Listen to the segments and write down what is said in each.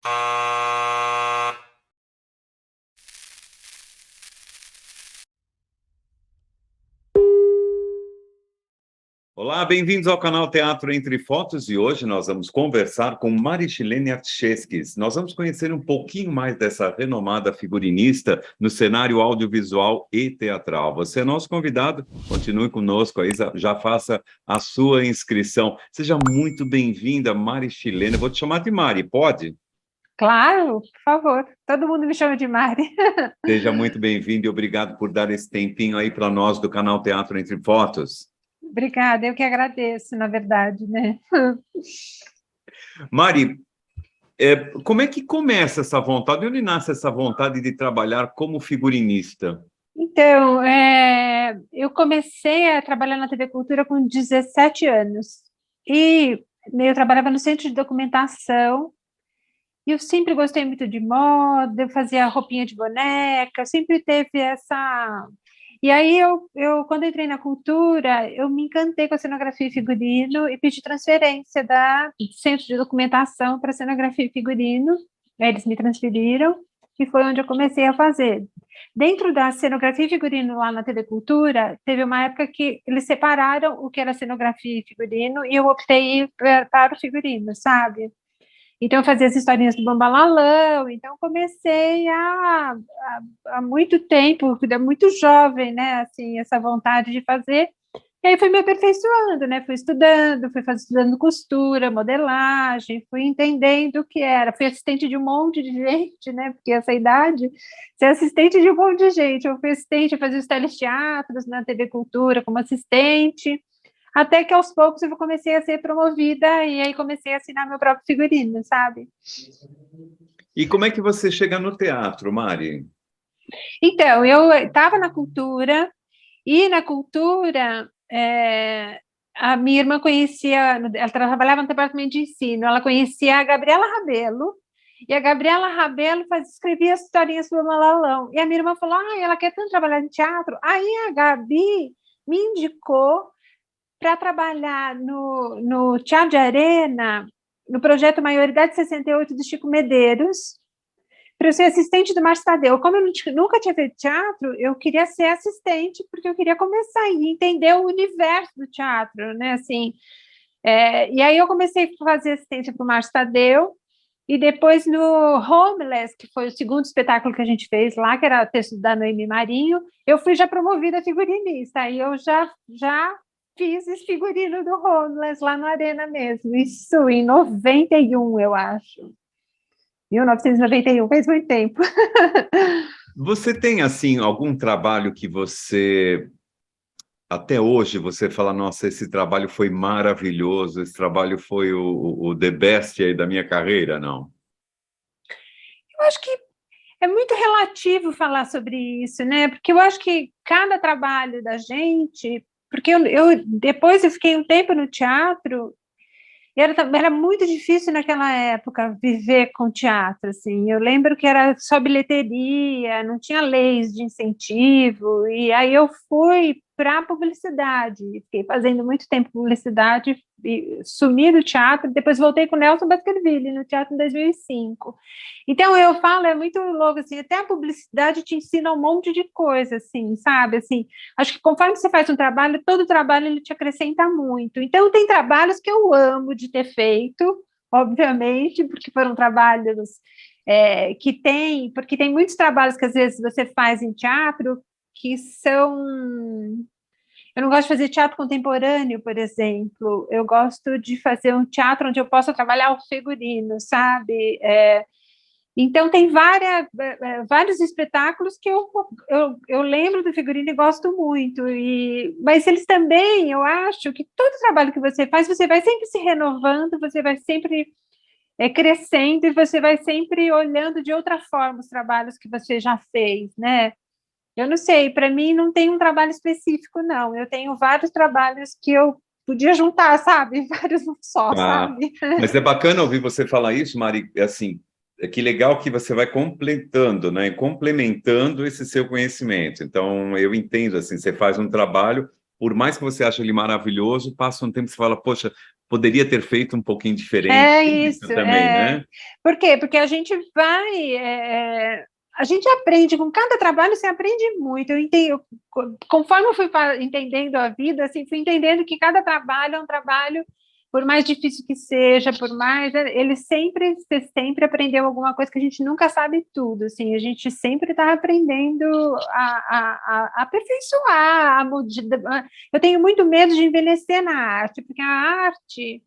Olá, bem-vindos ao canal Teatro Entre Fotos e hoje nós vamos conversar com Marishelene Artcheskis. Nós vamos conhecer um pouquinho mais dessa renomada figurinista no cenário audiovisual e teatral. Você é nosso convidado, continue conosco aí, já faça a sua inscrição. Seja muito bem-vinda, Marishelene. Vou te chamar de Mari, pode? Claro, por favor. Todo mundo me chama de Mari. Seja muito bem-vindo e obrigado por dar esse tempinho aí para nós do canal Teatro Entre Fotos. Obrigada, eu que agradeço, na verdade, né? Mari, como é que começa essa vontade? De onde nasce essa vontade de trabalhar como figurinista? Então, eu comecei a trabalhar na TV Cultura com 17 anos. E eu trabalhava no centro de documentação. E eu sempre gostei muito de moda, eu fazia roupinha de boneca, sempre teve essa... E aí, quando entrei na cultura, eu me encantei com a cenografia e figurino e pedi transferência do centro de documentação para cenografia e figurino. Aí eles me transferiram e foi onde eu comecei a fazer. Dentro da cenografia e figurino lá na TV Cultura, teve uma época que eles separaram o que era cenografia e figurino e eu optei para o figurino, sabe? Então, eu fazia as historinhas do Bambalalão, então comecei há muito tempo, muito jovem, né, assim, essa vontade de fazer, e aí fui me aperfeiçoando, né, fui estudando costura, modelagem, fui entendendo o que era, fui assistente de um monte de gente, né, porque essa idade, ser assistente de um monte de gente, eu fui assistente, eu fazia os teleteatros na TV Cultura como assistente, até que aos poucos eu comecei a ser promovida e aí comecei a assinar meu próprio figurino, sabe? E como é que você chega no teatro, Mari? Então, eu estava na cultura, e na cultura, a minha irmã conhecia, ela trabalhava no departamento de ensino, ela conhecia a Gabriela Rabelo, e a Gabriela Rabelo escrevia as historinhas do Malalão, e a minha irmã falou, ela quer tanto trabalhar em teatro, aí a Gabi me indicou para trabalhar no Teatro de Arena, no projeto Maioridade 68 do Chico Medeiros, para eu ser assistente do Márcio Tadeu. Como eu nunca tinha feito teatro, eu queria ser assistente, porque eu queria começar a entender o universo do teatro, né, assim. E aí eu comecei a fazer assistência para o Márcio Tadeu, e depois no Homeless, que foi o segundo espetáculo que a gente fez lá, que era o texto da Noemi Marinho, eu fui já promovida a figurinista, aí eu já fiz esse figurino do Homeless lá no Arena mesmo, isso em 91, eu acho. 1991, fez muito tempo. Você tem, assim, algum trabalho que você, até hoje, você fala, nossa, esse trabalho foi maravilhoso, esse trabalho foi o the best aí da minha carreira, não? Eu acho que é muito relativo falar sobre isso, né? Porque eu acho que cada trabalho da gente... Porque depois eu fiquei um tempo no teatro, e era muito difícil naquela época viver com teatro, assim. Eu lembro que era só bilheteria, não tinha leis de incentivo, e aí eu fui para a publicidade, fiquei fazendo muito tempo publicidade, e sumi do teatro, depois voltei com o Nelson Baskerville no teatro em 2005. Então, eu falo, é muito louco, assim, até a publicidade te ensina um monte de coisa, assim, sabe, assim, acho que conforme você faz um trabalho, todo trabalho ele te acrescenta muito. Então, tem trabalhos que eu amo de ter feito, obviamente, porque foram trabalhos porque tem muitos trabalhos que às vezes você faz em teatro que são... Eu não gosto de fazer teatro contemporâneo, por exemplo, eu gosto de fazer um teatro onde eu possa trabalhar o figurino, sabe? Então, tem vários espetáculos que eu lembro do figurino e gosto muito, mas eles também, eu acho que todo trabalho que você faz, você vai sempre se renovando, você vai sempre crescendo e você vai sempre olhando de outra forma os trabalhos que você já fez, né? Eu não sei, para mim não tem um trabalho específico, não. Eu tenho vários trabalhos que eu podia juntar, sabe? Vários só, Ah, sabe? mas é bacana ouvir você falar isso, Mari, assim, que legal que você vai completando, né, complementando esse seu conhecimento. Então, eu entendo, assim, você faz um trabalho, por mais que você ache ele maravilhoso, passa um tempo e você fala, poxa, poderia ter feito um pouquinho diferente. É Tem isso, também, né? Por quê? Porque a gente vai, a gente aprende, com cada trabalho você aprende muito. Eu entendo, conforme eu fui entendendo a vida, assim, fui entendendo que cada trabalho é um trabalho, por mais difícil que seja, por mais, você sempre aprendeu alguma coisa, que a gente nunca sabe tudo, assim, a gente sempre está aprendendo a aperfeiçoar, eu tenho muito medo de envelhecer na arte, porque a arte,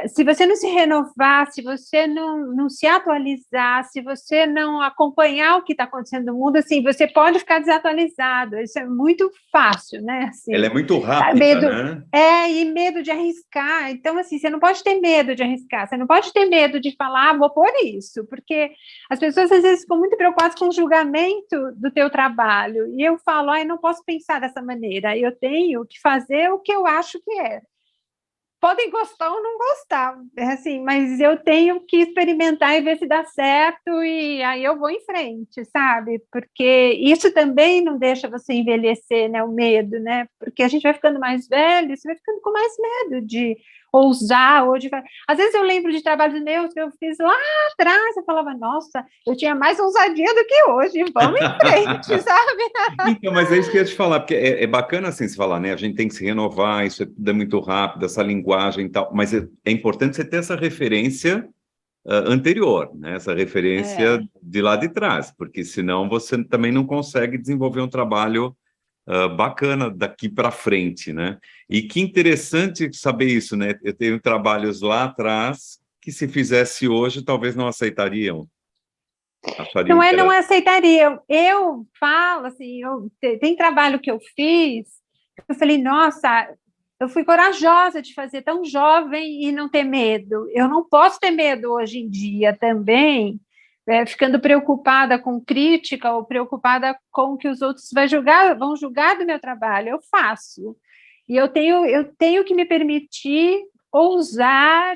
se você não se renovar, se você não se atualizar, se você não acompanhar o que está acontecendo no mundo, assim, você pode ficar desatualizado. Isso é muito fácil, né? Assim, Ela é muito tá, rápida, né? e medo de arriscar. Então, assim, você não pode ter medo de arriscar, você não pode ter medo de falar, vou pôr isso, porque as pessoas às vezes ficam muito preocupadas com o julgamento do teu trabalho. E eu falo, não posso pensar dessa maneira, eu tenho que fazer o que eu acho que é. Podem gostar ou não gostar, assim, mas eu tenho que experimentar e ver se dá certo, e aí eu vou em frente, sabe? Porque isso também não deixa você envelhecer, né? O medo, né? Porque a gente vai ficando mais velho, você vai ficando com mais medo de ousar, ou de... Às vezes eu lembro de trabalhos meus que eu fiz lá atrás, eu falava, nossa, eu tinha mais ousadia do que hoje, vamos em frente, sabe? Então, mas é isso que eu ia te falar, porque é bacana assim se falar, né? A gente tem que se renovar, isso é muito rápido, essa linguagem e tal, mas é importante você ter essa referência anterior, né? Essa referência de lá de trás, porque senão você também não consegue desenvolver um trabalho bacana daqui para frente, né? E que interessante saber isso, né? Eu tenho trabalhos lá atrás que se fizesse hoje talvez não aceitariam, achariam que Não era... aceitaria. Eu falo assim, tem trabalho que eu fiz, eu falei, nossa, eu fui corajosa de fazer tão jovem e não ter medo. Eu não posso ter medo hoje em dia também, ficando preocupada com crítica ou preocupada com o que os outros vão julgar do meu trabalho. Eu faço. E eu tenho que me permitir ousar,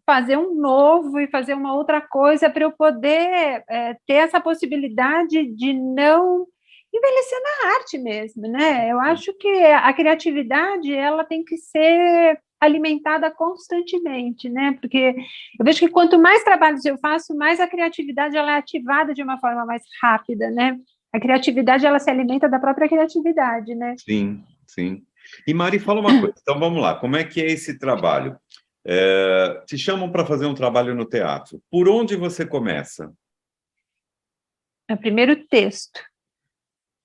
fazer um novo e fazer uma outra coisa para eu poder ter essa possibilidade de não envelhecer na arte mesmo, né? Eu acho que a criatividade ela tem que ser alimentada constantemente, né? Porque eu vejo que quanto mais trabalhos eu faço, mais a criatividade ela é ativada de uma forma mais rápida, né? A criatividade ela se alimenta da própria criatividade, né? Sim, sim. E Mari, fala uma coisa. Então vamos lá. Como é que é esse trabalho? Te chamam para fazer um trabalho no teatro. Por onde você começa? É primeiro o texto.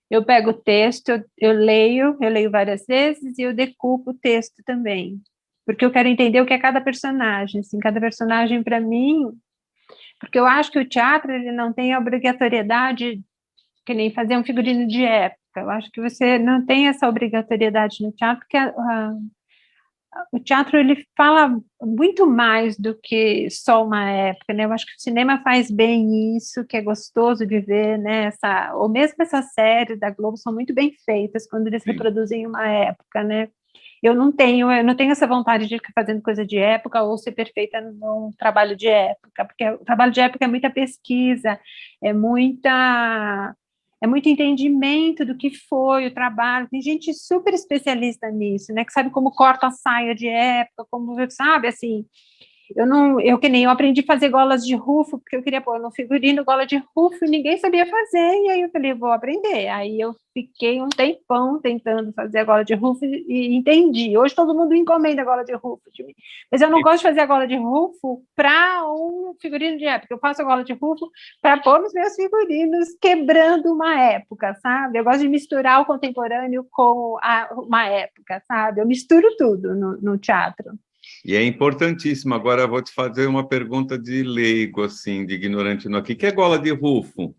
Eu pego o texto, eu leio várias vezes e eu decupo o texto também, porque eu quero entender o que é cada personagem, assim, cada personagem para mim, porque eu acho que o teatro ele não tem a obrigatoriedade que nem fazer um figurino de época. Eu acho que você não tem essa obrigatoriedade no teatro, porque o teatro ele fala muito mais do que só uma época, né? Eu acho que o cinema faz bem isso, que é gostoso de ver, né? Ou mesmo essas séries da Globo são muito bem feitas quando eles reproduzem uma época, né? Eu não tenho essa vontade de ficar fazendo coisa de época ou ser perfeita num trabalho de época, porque o trabalho de época é muita pesquisa, é muito entendimento do que foi o trabalho. Tem gente super especialista nisso, né? Que sabe como corta a saia de época, como, sabe, assim. Eu que nem eu aprendi a fazer golas de rufo, porque eu queria pôr no figurino gola de rufo e ninguém sabia fazer, e aí eu falei, vou aprender. Aí eu fiquei um tempão tentando fazer a gola de rufo e entendi. Hoje todo mundo encomenda a gola de rufo de mim, mas eu não gosto de fazer a gola de rufo para um figurino de época, eu faço a gola de rufo para pôr nos meus figurinos quebrando uma época, sabe? Eu gosto de misturar o contemporâneo com uma época, sabe? Eu misturo tudo no teatro. E é importantíssimo. Agora eu vou te fazer uma pergunta de leigo, assim, de ignorante no aqui. O que é gola de rufo?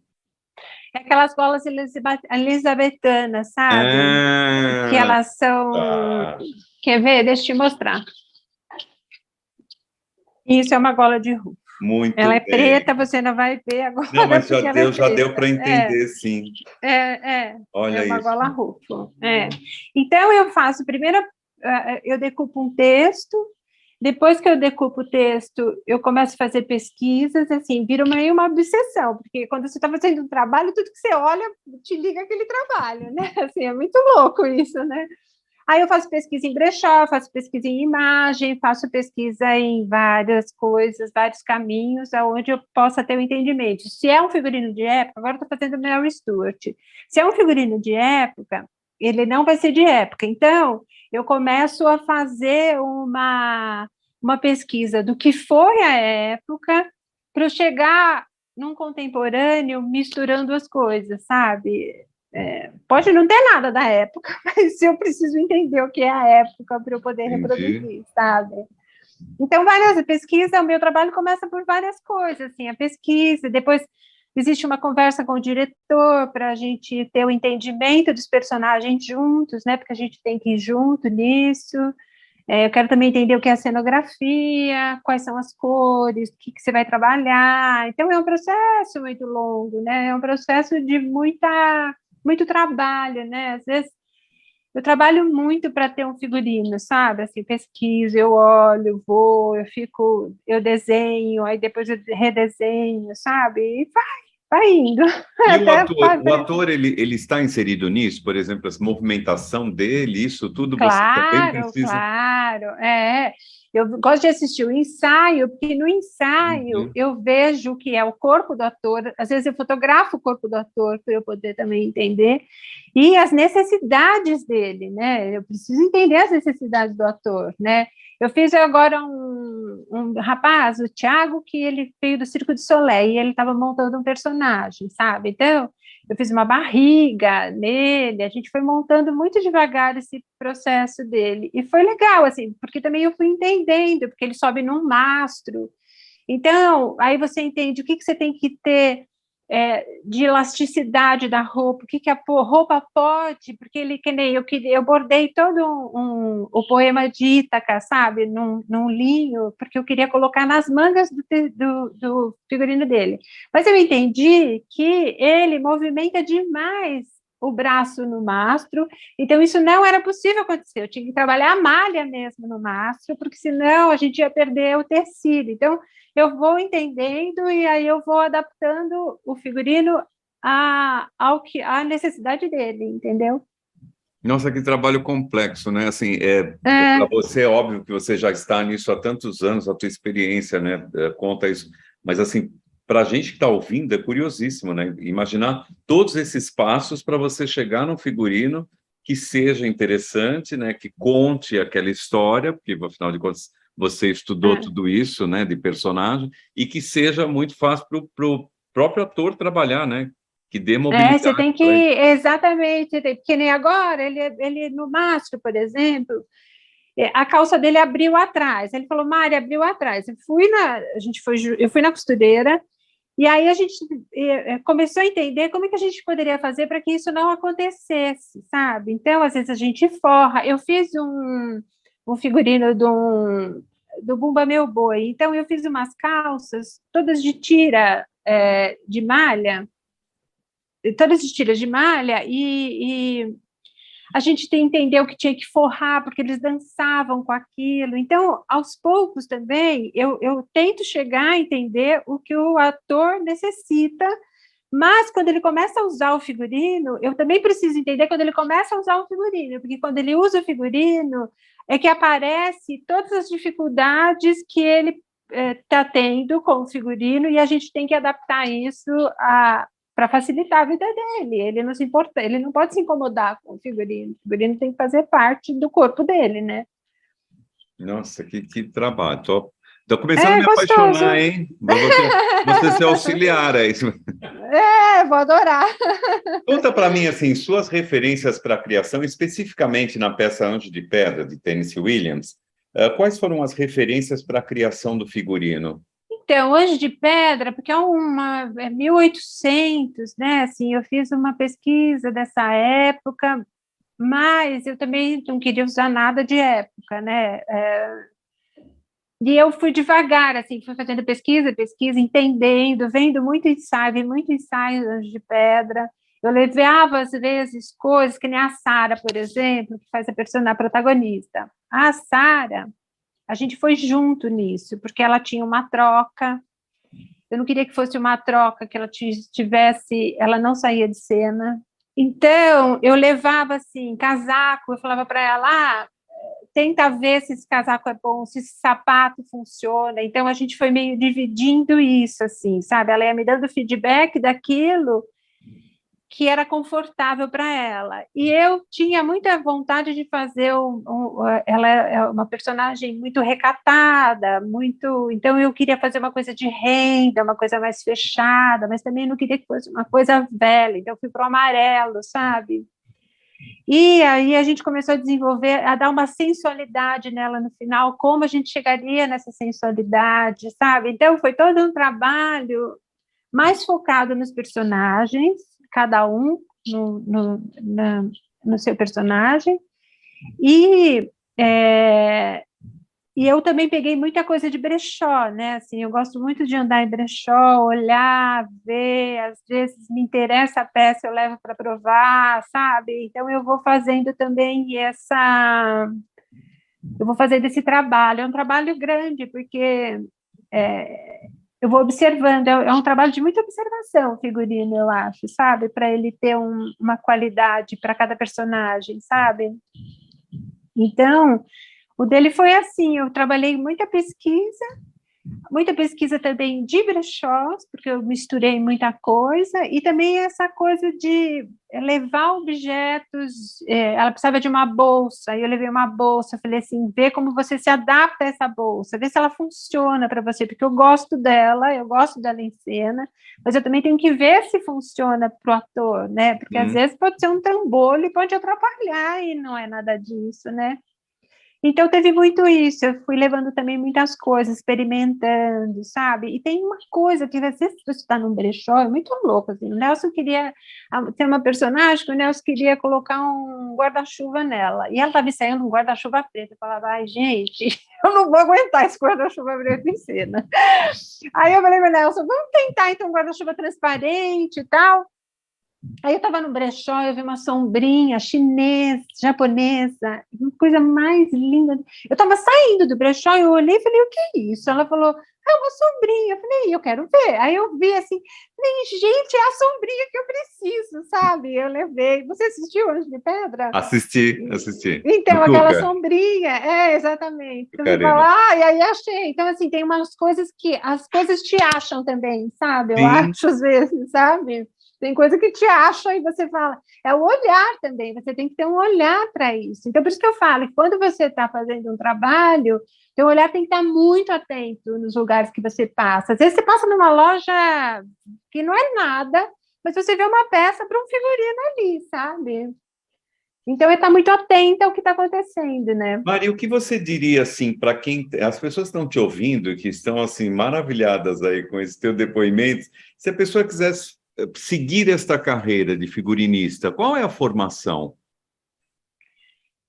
É aquelas golas elisabetanas, sabe? Que elas são... Tá. Quer ver? Deixa eu te mostrar. Isso é uma gola de rufo. Muito ela é bem. preta, você não vai ver agora. Não, mas já é deu para entender, sim. Olha é uma isso. gola rufo. Então, eu faço, primeiro, eu decupo um texto, depois que eu decupo o texto, eu começo a fazer pesquisas, assim, vira meio uma obsessão, porque quando você está fazendo um trabalho, tudo que você olha te liga aquele trabalho, né? Assim, é muito louco isso, né? Aí eu faço pesquisa em brechó, faço pesquisa em imagem, faço pesquisa em várias coisas, vários caminhos, aonde eu possa ter o entendimento. Se é um figurino de época, agora eu estou fazendo Mary Stuart. Se é um figurino de época, ele não vai ser de época. Então, eu começo a fazer uma pesquisa do que foi a época para eu chegar num contemporâneo misturando as coisas, sabe? Pode não ter nada da época, mas eu preciso entender o que é a época para eu poder reproduzir, sabe? Então, várias pesquisas, o meu trabalho começa por várias coisas, assim, a pesquisa, depois existe uma conversa com o diretor para a gente ter o entendimento dos personagens juntos, né? Porque a gente tem que ir junto nisso. Eu quero também entender o que é a cenografia, quais são as cores, o que você vai trabalhar. Então, é um processo muito longo, né? É um processo de muito trabalho, né? Às vezes, eu trabalho muito para ter um figurino, sabe? Assim, pesquiso, eu olho, vou, eu desenho, aí depois eu redesenho, sabe? E vai indo. E Até o ator ele está inserido nisso? Por exemplo, a movimentação dele, isso tudo você também Claro, precisa... claro, Eu gosto de assistir o ensaio, porque no ensaio Uhum. eu vejo o que é o corpo do ator, às vezes eu fotografo o corpo do ator para eu poder também entender, e as necessidades dele, né? Eu preciso entender as necessidades do ator, né? Eu fiz agora um rapaz, o Thiago, que ele veio do Circo de Soleil, e ele estava montando um personagem, sabe? Então, eu fiz uma barriga nele, a gente foi montando muito devagar esse processo dele, e foi legal, assim, porque também eu fui entendendo, porque ele sobe num mastro, então, aí você entende o que você tem que ter de elasticidade da roupa, o que a roupa pode, porque ele, que nem eu bordei todo o poema de Ítaca, sabe, num linho, porque eu queria colocar nas mangas do figurino dele. Mas eu entendi que ele movimenta demais o braço no mastro, então isso não era possível acontecer, eu tinha que trabalhar a malha mesmo no mastro, porque senão a gente ia perder o tecido. Então, eu vou entendendo e aí eu vou adaptando o figurino à necessidade dele, entendeu? Nossa, que trabalho complexo, né? Assim, para É, você é óbvio que você já está nisso há tantos anos, a tua experiência, né, conta isso. Mas assim, para a gente que está ouvindo, é curiosíssimo, né? Imaginar todos esses passos para você chegar num figurino que seja interessante, né? Que conte aquela história, porque afinal de contas você estudou é. tudo isso, né? De personagem e que seja muito fácil para o próprio ator trabalhar, né? Que dê Você mobilidade tem que, para ele. exatamente, porque nem agora, ele no mastro, por exemplo, a calça dele abriu atrás. Ele falou, Mari, abriu atrás. Eu fui na costureira, e aí a gente começou a entender como é que a gente poderia fazer para que isso não acontecesse, sabe? Então, às vezes a gente forra. Eu fiz um figurino do Bumba Meu Boi, então eu fiz umas calças todas de tira de malha, todas de tiras de malha, e a gente tem que entender o que tinha que forrar, porque eles dançavam com aquilo. Então, aos poucos também, eu tento chegar a entender o que o ator necessita, mas quando ele começa a usar o figurino, eu também preciso entender quando ele começa a usar o figurino, porque quando ele usa o figurino, é que aparece todas as dificuldades que ele está tendo com o figurino, e a gente tem que adaptar isso para facilitar a vida dele. Ele não se importa, ele não pode se incomodar com o figurino. O figurino tem que fazer parte do corpo dele, né? Nossa, que trabalho. Tô começando a É me gostoso. apaixonar, hein? Você ser auxiliar aí. Vou adorar. Conta para mim, assim, suas referências para a criação, especificamente na peça Anjo de Pedra, de Tennessee Williams. Quais foram as referências para a criação do figurino? Então, Anjo de Pedra, porque é 1800, né? Assim, eu fiz uma pesquisa dessa época, mas eu também não queria usar nada de época, né? E eu fui devagar, assim, fui fazendo pesquisa, entendendo, vendo muito ensaio, vi muito ensaio de Anjo de Pedra. Eu levava, às vezes, coisas que nem a Sara, por exemplo, que faz a personagem a protagonista. A Sara, a gente foi junto nisso, porque ela tinha uma troca. Eu não queria que fosse uma troca que ela tivesse, ela não saía de cena. Então, eu levava, assim, casaco, eu falava para ela, tenta ver se esse casaco é bom, se esse sapato funciona. Então, a gente foi meio dividindo isso, assim, sabe? Ela ia me dando feedback daquilo que era confortável para ela. E eu tinha muita vontade de fazer ela é uma personagem muito recatada, muito, então eu queria fazer uma coisa de renda, uma coisa mais fechada, mas também não queria que fosse uma coisa velha, então eu fui para o amarelo, sabe? E aí a gente começou a desenvolver, a dar uma sensualidade nela no final, como a gente chegaria nessa sensualidade, sabe? Então foi todo um trabalho mais focado nos personagens, cada um no seu personagem, e, e eu também peguei muita coisa de brechó, né, assim, eu gosto muito de andar em brechó, olhar, ver, às vezes me interessa a peça, eu levo para provar, sabe, então eu vou fazendo também eu vou fazer desse trabalho, é um trabalho grande, porque eu vou observando, é um trabalho de muita observação, o figurino, eu acho, sabe? Para ele ter uma qualidade para cada personagem, sabe? Então, o dele foi assim, eu trabalhei muita pesquisa também de brechós, porque eu misturei muita coisa, e também essa coisa de levar objetos, ela precisava de uma bolsa, aí eu levei uma bolsa, falei assim, vê como você se adapta a essa bolsa, vê se ela funciona para você, porque eu gosto dela em cena, mas eu também tenho que ver se funciona para o ator, né, porque às vezes pode ser um trambolho e pode atrapalhar, e não é nada disso, né. Então, teve muito isso, eu fui levando também muitas coisas, experimentando, sabe? E tem uma coisa que, às vezes, você está num brechó, é muito louco, assim, o Nelson queria, tem uma personagem que o Nelson queria colocar um guarda-chuva nela, e ela estava ensaiando um guarda-chuva preto, eu falava, ai, gente, eu não vou aguentar esse guarda-chuva preto em cena. Aí eu falei para o Nelson, vamos tentar, então, um guarda-chuva transparente e tal. Aí eu estava no brechó, eu vi uma sombrinha chinesa, japonesa, uma coisa mais linda. Eu estava saindo do brechó, eu olhei e falei, o que é isso? Ela falou, é uma sombrinha. Eu falei, eu quero ver. Aí eu vi assim, falei, gente, é a sombrinha que eu preciso, sabe? Eu levei. Você assistiu Anjo de Pedra? Assisti. Então, Do aquela Tuca, sombrinha, exatamente. do Então, você Carina. fala, e aí achei. Então, assim, tem umas coisas que as coisas te acham também, sabe? Eu Sim, acho, às vezes, sabe? Tem coisa que te acha e você fala, é o olhar também, você tem que ter um olhar para isso. Então, por isso que eu falo que quando você está fazendo um trabalho, teu olhar tem que estar muito atento nos lugares que você passa. Às vezes você passa numa loja que não é nada, mas você vê uma peça para um figurino ali, sabe? Então, é estar muito atenta ao que está acontecendo, né? Maria, o que você diria assim para quem as pessoas estão te ouvindo, que estão assim maravilhadas aí com esse teu depoimento, se a pessoa quisesse seguir esta carreira de figurinista, qual é a formação?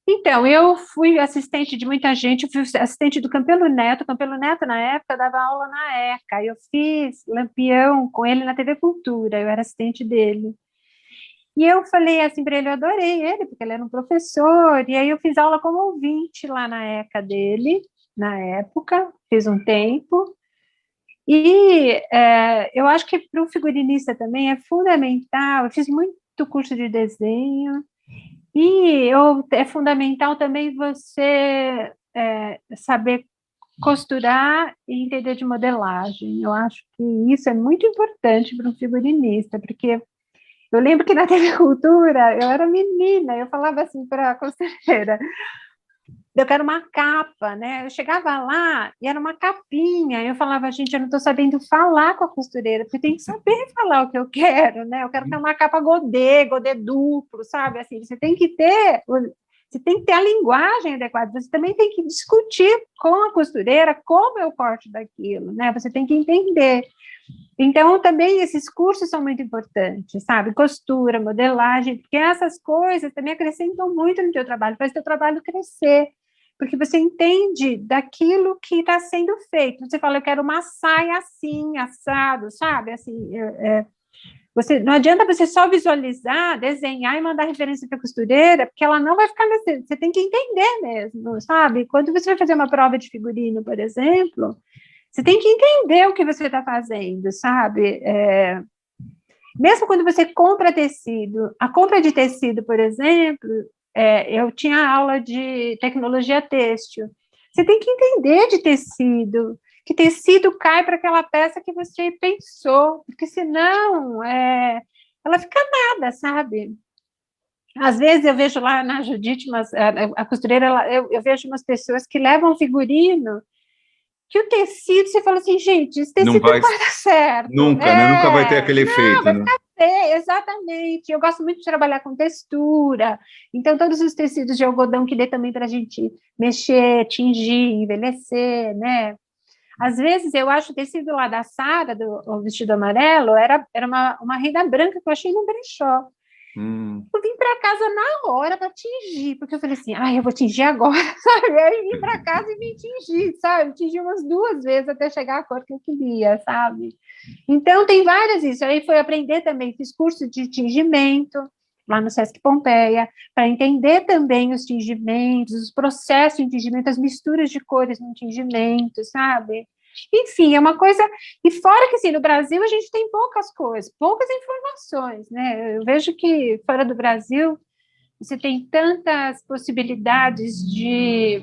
Então, eu fui assistente de muita gente, eu fui assistente do Campelo Neto. Campelo Neto, na época, dava aula na ECA. Eu fiz Lampião com ele na TV Cultura, eu era assistente dele. E eu falei assim para ele, eu adorei ele, porque ele era um professor, e aí eu fiz aula como ouvinte lá na ECA dele, na época, fiz um tempo. E eu acho que para o figurinista também é fundamental, eu fiz muito curso de desenho, é fundamental também você saber costurar e entender de modelagem. Eu acho que isso é muito importante para um figurinista, porque eu lembro que na TV Cultura eu era menina, eu falava assim para a costureira, eu quero uma capa, né? Eu chegava lá e era uma capinha. Eu falava, gente, eu não estou sabendo falar com a costureira, porque tem que saber falar o que eu quero, né? Eu quero ter uma capa godê duplo, sabe? Assim, você tem que ter a linguagem adequada. Você também tem que discutir com a costureira como é o corte daquilo, né? Você tem que entender. Então, também esses cursos são muito importantes, sabe? Costura, modelagem, porque essas coisas também acrescentam muito no teu trabalho, faz o teu trabalho crescer, porque você entende daquilo que está sendo feito. Você fala, eu quero uma saia assim, assado, sabe? Assim, não adianta você só visualizar, desenhar e mandar referência para a costureira, porque ela não vai ficar nesse. Você tem que entender mesmo, sabe? Quando você vai fazer uma prova de figurino, por exemplo, você tem que entender o que você está fazendo, sabe? Mesmo quando você compra tecido, a compra de tecido, por exemplo, eu tinha aula de tecnologia têxtil. Você tem que entender de tecido, que tecido cai para aquela peça que você pensou, porque senão ela fica nada, sabe? Às vezes eu vejo lá na Judite, a costureira, eu vejo umas pessoas que levam figurino, que o tecido, você fala assim, gente, esse Não tecido vai, não vai dar certo. nunca, né? Nunca vai ter aquele Não, efeito, vai né? ficar feio, exatamente. Eu gosto muito de trabalhar com textura, então todos os tecidos de algodão que dê também para a gente mexer, tingir, envelhecer, né? Às vezes eu acho o tecido lá da Sara, o vestido amarelo, era uma renda branca que eu achei no brechó. Hum. Eu vim para casa na hora para tingir, porque eu falei assim, eu vou tingir agora, sabe? Aí vim para casa e vim tingir, sabe? Tingi umas 2 vezes até chegar a cor que eu queria, sabe? Então tem várias isso. Aí foi aprender também, fiz curso de tingimento lá no Sesc Pompeia, para entender também os tingimentos, os processos de tingimento, as misturas de cores no tingimento, sabe? Enfim, é uma coisa. E fora que, assim, no Brasil a gente tem poucas coisas, poucas informações, né? Eu vejo que fora do Brasil você tem tantas possibilidades de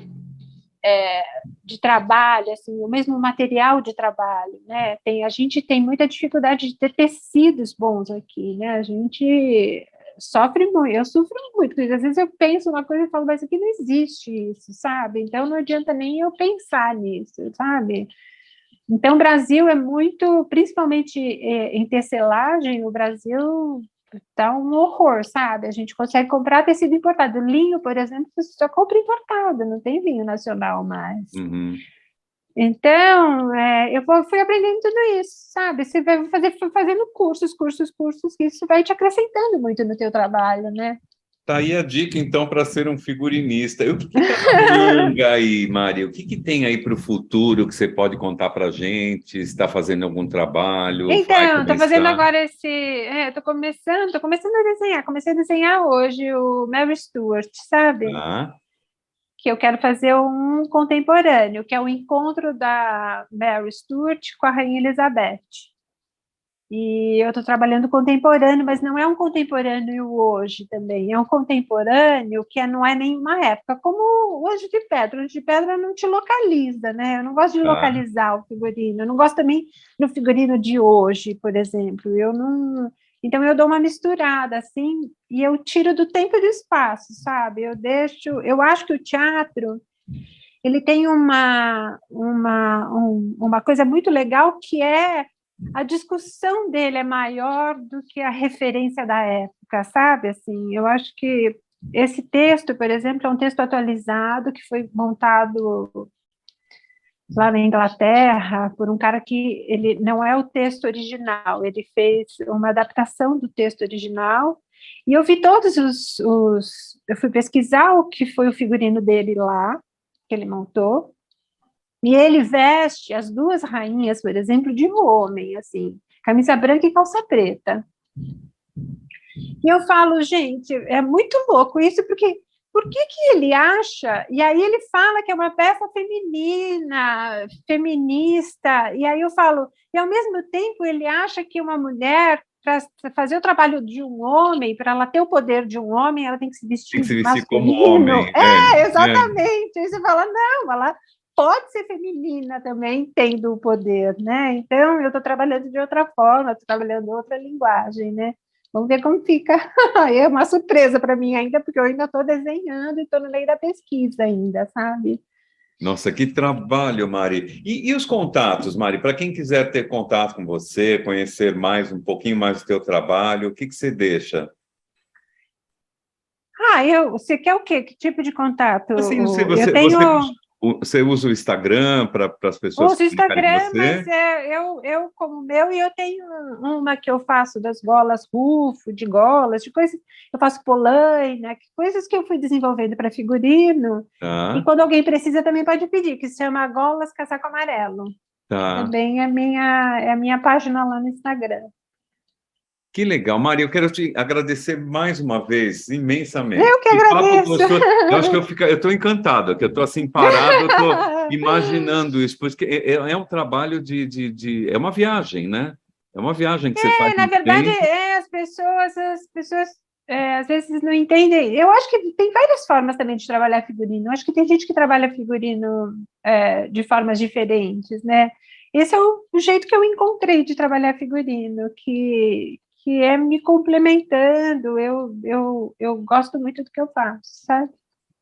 trabalho, assim, o mesmo material de trabalho, né? A gente tem muita dificuldade de ter tecidos bons aqui, né? A gente sofre muito, eu sofro muito, porque às vezes eu penso uma coisa e falo, mas aqui não existe isso, sabe? Então não adianta nem eu pensar nisso, sabe? Então, o Brasil é muito, principalmente em tecelagem, o Brasil está um horror, sabe? A gente consegue comprar tecido importado. Linho, por exemplo, você só compra importado, não tem linho nacional mais. Uhum. Então, fui aprendendo tudo isso, sabe? Você vai fazendo cursos, que isso vai te acrescentando muito no teu trabalho, né? Tá aí a dica, então, para ser um figurinista. E o que está na manga aí, Mari? O que tem aí para o futuro que você pode contar para a gente? Está fazendo algum trabalho? Vai Então, estou fazendo começar? agora estou começando a desenhar. Comecei a desenhar hoje o Mary Stuart, sabe? Tá. Que eu quero fazer um contemporâneo, que é o encontro da Mary Stuart com a Rainha Elizabeth. E eu estou trabalhando contemporâneo, mas não é um contemporâneo hoje também, é um contemporâneo que não é nenhuma época, como o Anjo de Pedra. O Anjo de Pedra não te localiza, né? Eu não gosto de Tá. localizar o figurino, eu não gosto também do figurino de hoje, por exemplo. Eu não. Então eu dou uma misturada assim e eu tiro do tempo e do espaço, sabe? Eu acho que o teatro ele tem uma coisa muito legal que é a discussão dele é maior do que a referência da época, sabe? Assim, eu acho que esse texto, por exemplo, é um texto atualizado que foi montado lá na Inglaterra por um cara que ele não é o texto original, ele fez uma adaptação do texto original e eu vi eu fui pesquisar o que foi o figurino dele lá, que ele montou, e ele veste as duas rainhas, por exemplo, de homem, assim, camisa branca e calça preta. E eu falo, gente, é muito louco isso, porque por que ele acha? E aí ele fala que é uma peça feminina, feminista, e aí eu falo, e ao mesmo tempo ele acha que uma mulher, para fazer o trabalho de um homem, para ela ter o poder de um homem, ela tem que se Tem vestir que se de vestir como masculino. homem. Exatamente. Aí você fala, não, ela pode ser feminina também, tendo o poder, né? Então, eu estou trabalhando de outra forma, estou trabalhando outra linguagem, né? Vamos ver como fica. É uma surpresa para mim ainda, porque eu ainda estou desenhando e estou no meio da pesquisa ainda, sabe? Nossa, que trabalho, Mari. E os contatos, Mari? Para quem quiser ter contato com você, conhecer mais, um pouquinho mais do teu trabalho, o que você deixa? Você quer o quê? Que tipo de contato? Assim, Eu tenho você usa o Instagram para as pessoas uso o comunicarem com Instagram, mas você? eu como meu, e eu tenho uma que eu faço das golas rufo, de golas, de coisas, eu faço polaina, coisas que eu fui desenvolvendo para figurino, e Tá, quando alguém precisa também pode pedir, que se chama Golas Casaco Amarelo. tá. Também é a minha página lá no Instagram. Que legal, Mari. Eu quero te agradecer mais uma vez, imensamente. Eu que Que papo agradeço. gostoso. Eu acho que eu estou encantado, que eu estou assim parado, eu estou imaginando isso, porque é um trabalho é uma viagem, né? É uma viagem que você faz Na no verdade, tempo. as pessoas às vezes não entendem. Eu acho que tem várias formas também de trabalhar figurino. Eu acho que tem gente que trabalha figurino de formas diferentes, né? Esse é o jeito que eu encontrei de trabalhar figurino, que é me complementando. Eu gosto muito do que eu faço, sabe?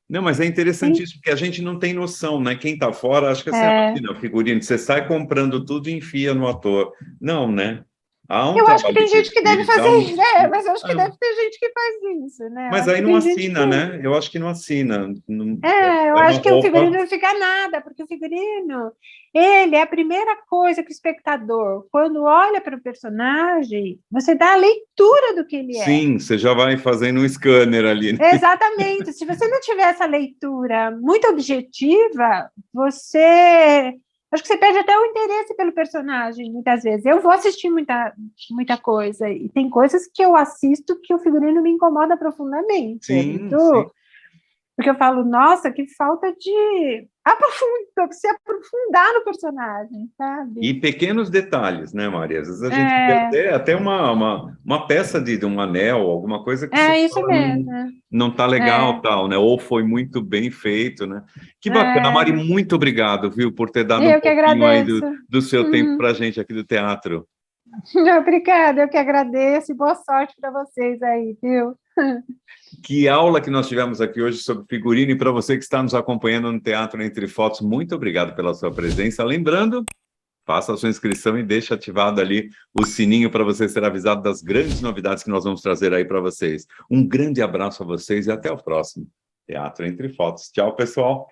Não, mas é Sim. interessantíssimo, porque a gente não tem noção, né? Quem está fora, acho que você É, imagina, o figurino, você sai comprando tudo e enfia no ator. Não, né? Há um eu acho que trabalho de tem gente que deve pesquisa, fazer há um isso, estudo. mas eu acho que deve ter gente que faz isso, né? Eu Mas acho aí que não tem gente assina, que né? Eu acho que não assina. eu É uma acho que o figurino roupa. não fica nada, porque o figurino, ele é a primeira coisa que o espectador, quando olha para o personagem, você dá a leitura do que ele é. Sim, você já vai fazendo um scanner ali, né? Exatamente. Se você não tiver essa leitura muito objetiva, você. Acho que você perde até o interesse pelo personagem, muitas vezes. Eu vou assistir muita coisa, e tem coisas que eu assisto que o figurino me incomoda profundamente. É Sim, sim. muito. Porque eu falo, nossa, que falta de se aprofundar no personagem, E sabe? pequenos detalhes, né, Maria? Às vezes a gente vê É, até uma peça de um anel, alguma coisa que você é isso fala, mesmo. não tá legal, É, tal, né? Ou foi muito bem feito, né? Que bacana, Mari, é, muito obrigado, viu, por ter dado um eu que pouquinho aí agradeço. do seu tempo Uhum. para a gente aqui do teatro. Obrigada, eu que agradeço e boa sorte para vocês aí, viu? Que aula que nós tivemos aqui hoje sobre figurino, e para você que está nos acompanhando no Teatro Entre Fotos, muito obrigado pela sua presença. Lembrando, faça a sua inscrição e deixe ativado ali o sininho para você ser avisado das grandes novidades que nós vamos trazer aí para vocês. Um grande abraço a vocês e até o próximo Teatro Entre Fotos. Tchau, pessoal!